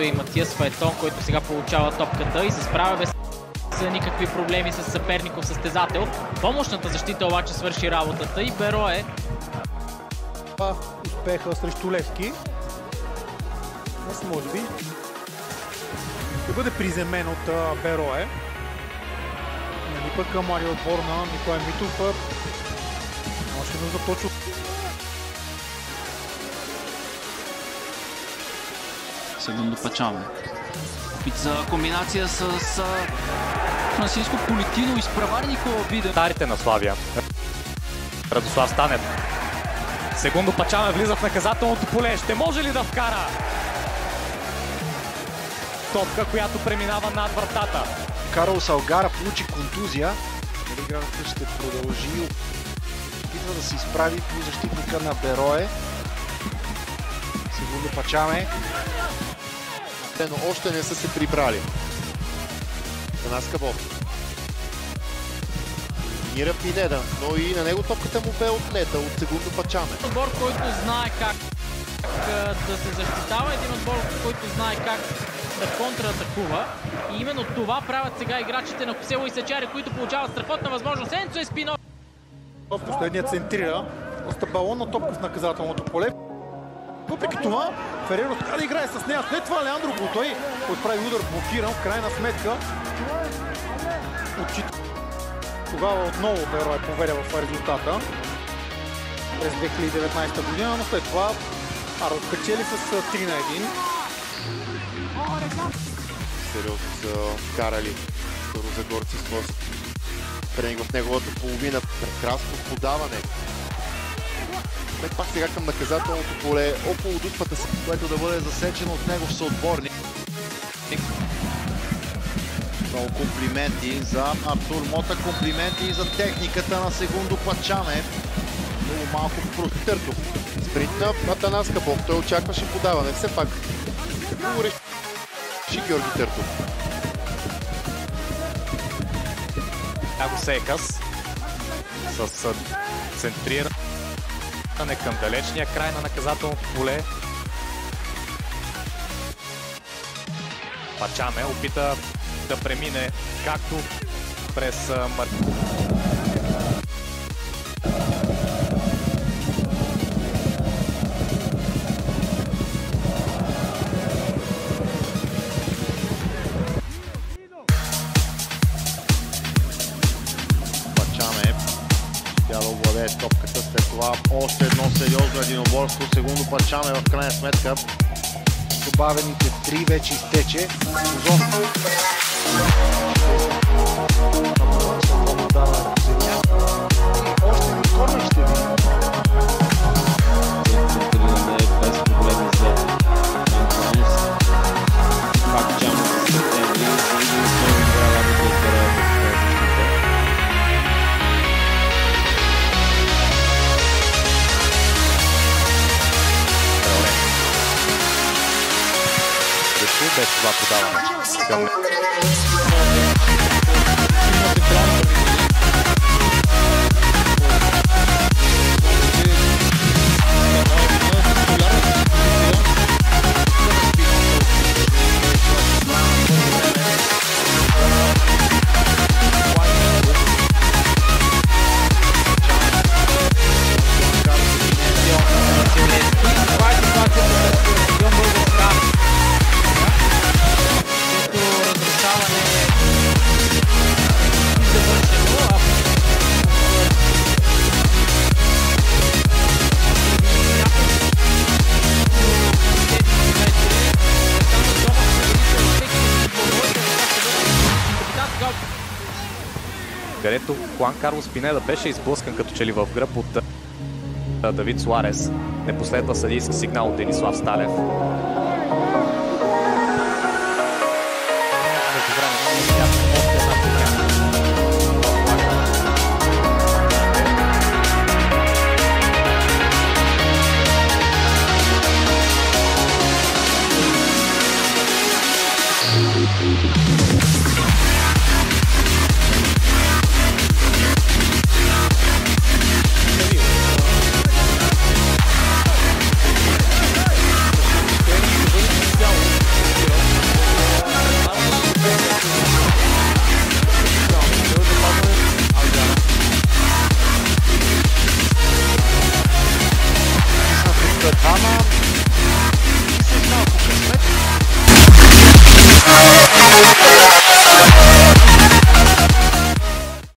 и Матиас Фаетон, който сега получава топката и се справя без никакви проблеми с съперников състезател. Помощната защита обаче свърши работата и Берое успеха срещу Левски. Днес може би да бъде приземен от Берое. Нали пък младия отбор на Николай Митов нямаше нужда точно. Segundo Пачаме. Опит за комбинация с Франциско Политино, изпревари Никола Виден. Тарите на Славия. Радослав Станев. Segundo Пачаме влиза в наказателното поле. Ще може ли да вкара? Топка, която преминава над вратата. Карл Салгара получи контузия. Играта ще продължи. Опитва да се изправи по защитника на Берое. Segundo Пачаме. Но още не са се прибрали. Танаска Бог. Мира Пинеда, но и на него топката му бе отнета от Segundo Пачаме. Отбор, който знае как да се защитава, един отбор, който знае как да контратакува. И именно това правят сега играчите на Косело и Сачари, които получават страхотна възможност. Енцо Еспиноза. Последният центрира. Доста балонна топка в наказателното поле. Въпреки това, Фереро трябва да играе с нея. След това Леандро Голтой отправи удар блокиран. В крайна сметка тогава отново Берое поведе в резултата през 2019 година, но след това Арл печели с 3-1. Сериозно са карали старозагорци с лост. Тренинг в неговата половина. Прекрасно подаване. Пак сега към наказателното поле, около дуспата си, което да бъде засечено от негов съотборник. Много комплименти за Артур Мота, комплименти и за техниката на Segundo Пачаме. Много малко простърто. Спринт на Танаска Бог, той очакваше подаване. Все пак много реши Георги Търтов. Яго Сейкас с центриране към далечния край на наказателното поле. Пачаме опита да премине както през Пачаме тя да овладее топката, след това още едно сериозно единоборство. Segundo Пачаме в крайна сметка. Добавените 3 вече изтече. Още един корнер ще видим. Без проблеми за Антонис. Пак Чамо за септември. Много добра работа от Берое в защита. без това подаване към където Хуан Карлос Пинеда беше изблъскан като че ли в гръб от Давид Суарес. Не последва съдийски сигнал от Денислав Сталев. ама се знал по късмет.